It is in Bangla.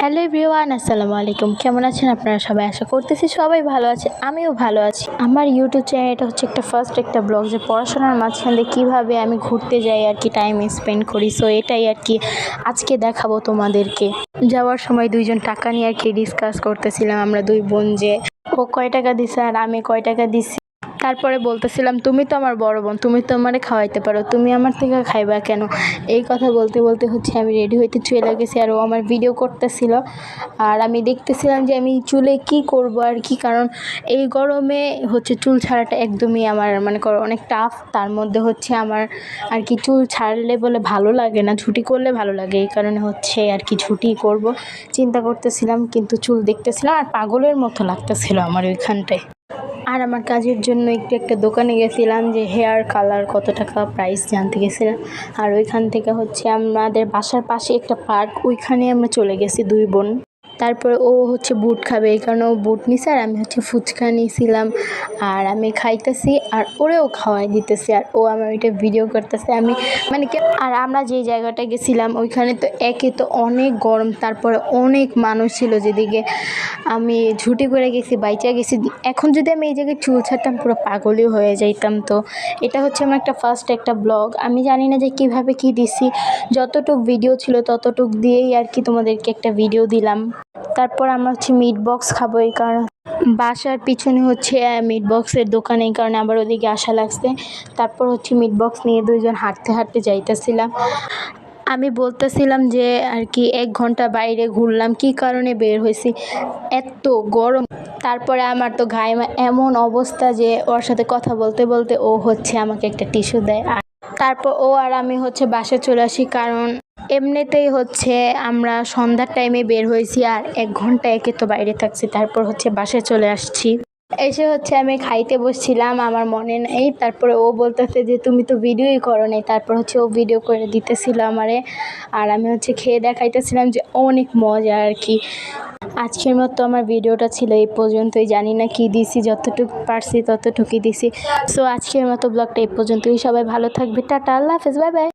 হ্যালো এভরিওয়ান, আসসালামু আলাইকুম। কেমন আছেন আপনারা সবাই? আশা করতেছি সবাই ভালো আছে, আমিও ভালো আছি। আমার ইউটিউব চ্যানেল এটা হচ্ছে একটা ব্লগ, যে পড়াশোনার মাঝখান দিয়ে কীভাবে আমি ঘুরতে যাই আর কি, টাইম স্পেন্ড করি। সো এটাই আর কি আজকে দেখাবো তোমাদেরকে। যাওয়ার সময় দুইজন টাকা নিয়ে আর কি ডিসকাস করতেছিলাম আমরা দুই বোন, যে ও কয় টাকা দিছে আর আমি কয় টাকা দিছি। তারপরে বলতেছিলাম, তুমি তো আমার বড় বোন, তুমি তো আমারে খাওয়াইতে পারো, তুমি আমার থেকে খাইবা কেন? এই কথা বলতে বলতে হচ্ছে আমি রেডি হইতে চলে গেছি, আর ও আমার ভিডিও করতেছিল। আর আমি দেখতেছিলাম যে আমি চুলে কি করব আর কি, কারণ এই গরমে হচ্ছে চুল ছাড়াটা একদমই আমার মানে অনেক টাফ। তার মধ্যে হচ্ছে আমার আর কি চুল ছাড়লে বলে ভালো লাগে না, ছুটি করলে ভালো লাগে। এই কারণে হচ্ছে আর কি ছুটি করব চিন্তা করতেছিলাম, কিন্তু চুল দেখতেছিলাম আর পাগলের মতো লাগতেছিল আমার ওইখানটায়। আর আমার কাজের জন্য একটা দোকানে গেছিলাম, যে হেয়ার কালার কত টাকা প্রাইস জানতে গেছিলাম। আর ওইখান থেকে হচ্ছে আমাদের বাসার পাশে একটা পার্ক, ওইখানে আমরা চলে গেছি দুই বোন। তারপরে ও হচ্ছে বুট খাবে, এই কারণে ও বুট নিছে, আর আমি হচ্ছে ফুচকা নিয়েছিলাম। আর আমি খাইতেছি আর ওরেও খাওয়াই দিতেছি, আর ও আমার ওইটা ভিডিও করতেছে। আমি মানে কি, আর আমরা যে জায়গাটা গেছিলাম ওইখানে তো একে তো অনেক গরম, তারপরে অনেক মানুষ ছিল যেদিকে আমি ছুটি করে গেছি, বাইচা গেছি। এখন যদি আমি এই জায়গায় চুল ছাড়তাম পুরো পাগলই হয়ে যাইতাম। তো এটা হচ্ছে আমার একটা ব্লগ। আমি জানি না যে কিভাবে কি দিছি, যতটুক ভিডিও ছিল ততটুক দিয়েই আর কি তোমাদেরকে একটা ভিডিও দিলাম। তারপর আমরা হচ্ছে মিট বক্স খাবো, এই কারণে বাসার পিছনে হচ্ছে মিট বক্সের দোকান, এই কারণে আবার ওদিকে আসা লাগছে। তারপর হচ্ছে মিট বক্স নিয়ে দুইজন হাঁটতে হাঁটতে যাইতেছিলাম। আমি বলতেছিলাম যে আর কি 1 ঘন্টা বাইরে ঘুরলাম, কি কারণে বের হয়েছি, এত গরম। তারপরে আমার তো গায়ে এমন অবস্থা যে ওর সাথে কথা বলতে বলতে ও হচ্ছে আমাকে একটা টিস্যু দেয়। আর তারপর ও আর আমি হচ্ছে বাসে চলে আসি, কারণ এমনিতেই হচ্ছে আমরা সন্ধ্যার টাইমে বের হয়েছি, আর 1 ঘন্টা একে তো বাইরে থাকছি। তারপর হচ্ছে বাসায় চলে আসছি। এসে হচ্ছে আমি খাইতে বসছিলাম, আমার মনে নেই। তারপরে ও বলতেছে যে তুমি তো ভিডিওই করো নাই। তারপর হচ্ছে ও ভিডিও করে দিতেছিল আমারে, আর আমি হচ্ছে খেয়ে দেখাইতেছিলাম যে অনেক মজা আর কি। আজকের মতো আমার ভিডিওটা ছিল এই পর্যন্তই। জানি না কি দিছি, যতটুকু পারছি ততটুকুই দিছি। সো আজকের মতো ব্লগটা এই পর্যন্তই। সবাই ভালো থাকবে, টাটা, আল্লাহ হাফেজ, বাই বাই।